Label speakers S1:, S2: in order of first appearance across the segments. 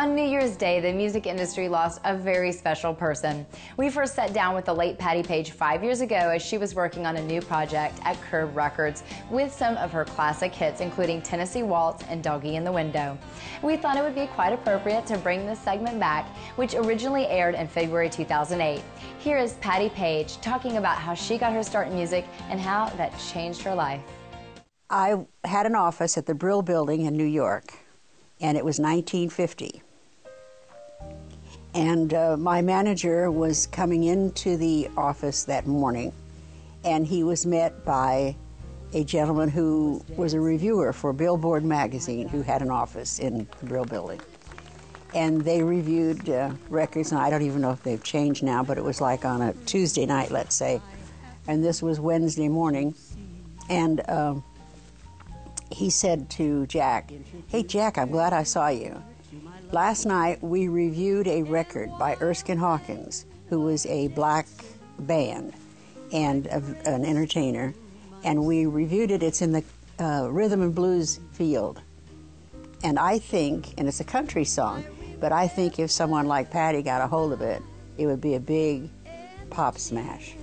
S1: On New Year's Day, the music industry lost a very special person. We first sat down with the late Patti Page 5 years ago as she was working on a new project at Curb Records with some of her classic hits, including Tennessee Waltz and Doggie in the Window. We thought it would be quite appropriate to bring this segment back, which originally aired in February 2008. Here is Patti Page talking about how she got her start in music and how that changed her life.
S2: I had an office at the Brill Building in New York, and it was 1950. And my manager was coming into the office that morning, and he was met by a gentleman who was a reviewer for Billboard magazine who had an office in the Brill Building. And they reviewed records, and I don't even know if they've changed now, but it was like on a Tuesday night, let's say, and this was Wednesday morning. And he said to Jack, "Hey Jack, I'm glad I saw you. Last night we reviewed a record by Erskine Hawkins, who was a black band and an entertainer, and we reviewed it. It's in the rhythm and blues field. And I think, and it's a country song, but I think if someone like Patti got a hold of it, it would be a big pop smash."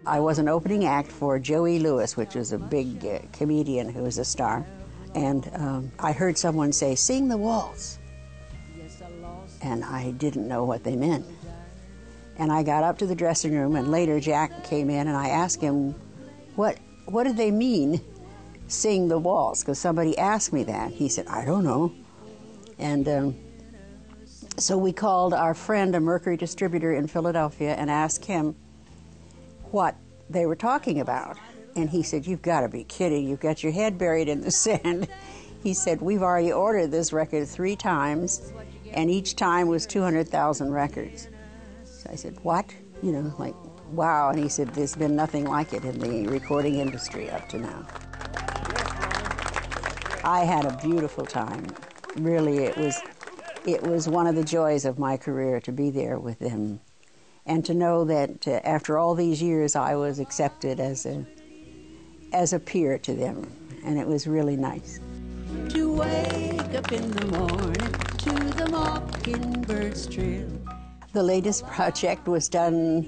S2: I was an opening act for Joey Lewis, which was a big comedian who was a star. And I heard someone say, "Sing the waltz." And I didn't know what they meant. And I got up to the dressing room, and later Jack came in, and I asked him, what did they mean, sing the waltz? Because somebody asked me that. He said, "I don't know." And so we called our friend, a Mercury distributor in Philadelphia, and asked him what they were talking about. And he said, "You've got to be kidding. You've got your head buried in the sand." He said, "We've already ordered this record 3 times, and each time was 200,000 records." So I said, "What?" You know, like, wow. And he said, "There's been nothing like it in the recording industry up to now." I had a beautiful time. Really, it was one of the joys of my career to be there with them, and to know that after all these years I was accepted as a peer to them, and it was really nice. To wake up in the morning to the mockingbird's trill. The latest project was done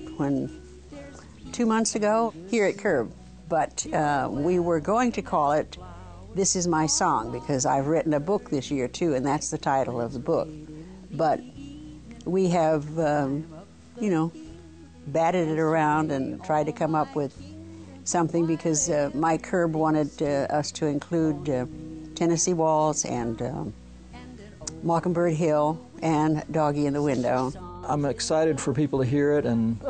S2: 2 months ago here at Curb, but we were going to call it "This Is My Song," because I've written a book this year too, and that's the title of the book. But we have batted it around and tried to come up with something, because Mike Curb wanted us to include Tennessee Waltz and Mockingbird Hill and Doggie in the Window.
S3: I'm excited for people to hear it, and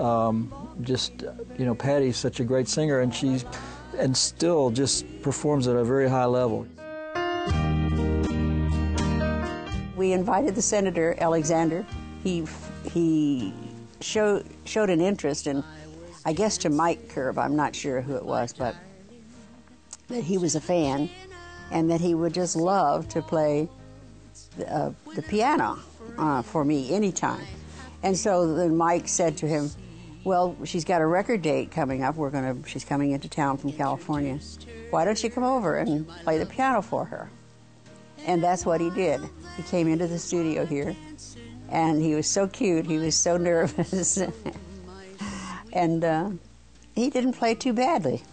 S3: Patti's such a great singer, and she still just performs at a very high level.
S2: We invited the Senator Alexander. He showed an interest in, I guess, to Mike Curb, I'm not sure who it was, but that he was a fan and that he would just love to play the piano for me anytime. And so then Mike said to him, "Well, she's got a record date coming up. She's coming into town from California. Why don't you come over and play the piano for her?" And that's what he did. He came into the studio here, and he was so cute. He was so nervous. And he didn't play too badly.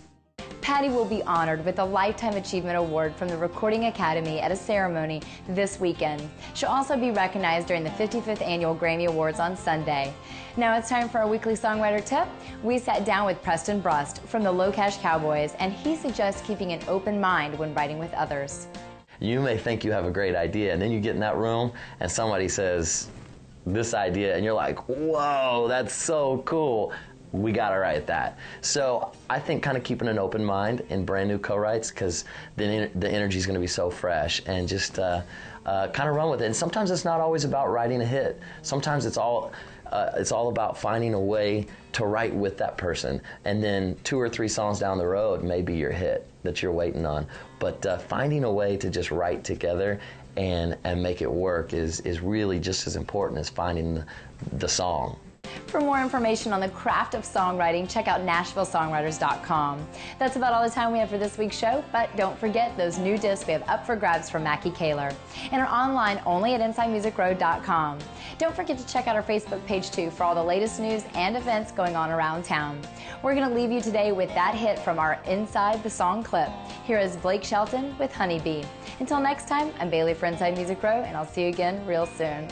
S1: Patti will be honored with a Lifetime Achievement Award from the Recording Academy at a ceremony this weekend. She'll also be recognized during the 55th Annual Grammy Awards on Sunday. Now it's time for our weekly songwriter tip. We sat down with Preston Brust from the Low Cash Cowboys, and he suggests keeping an open mind when writing with others.
S4: You may think you have a great idea, and then you get in that room and somebody says this idea, and you're like, "Whoa, that's so cool. We got to write that." So I think kind of keeping an open mind in brand new co-writes, because then the energy is going to be so fresh, and just kind of run with it. And sometimes it's not always about writing a hit. Sometimes it's all about finding a way to write with that person, and then 2 or 3 songs down the road may be your hit that you're waiting on. But finding a way to just write together and make it work is really just as important as finding the song.
S1: For more information on the craft of songwriting, check out NashvilleSongwriters.com. That's about all the time we have for this week's show, but don't forget those new discs we have up for grabs from Mackie Kaler and are online only at InsideMusicRoad.com. Don't forget to check out our Facebook page too for all the latest news and events going on around town. We're going to leave you today with that hit from our Inside the Song clip. Here is Blake Shelton with Honeybee. Until next time, I'm Bailey for Inside Music Row, and I'll see you again real soon.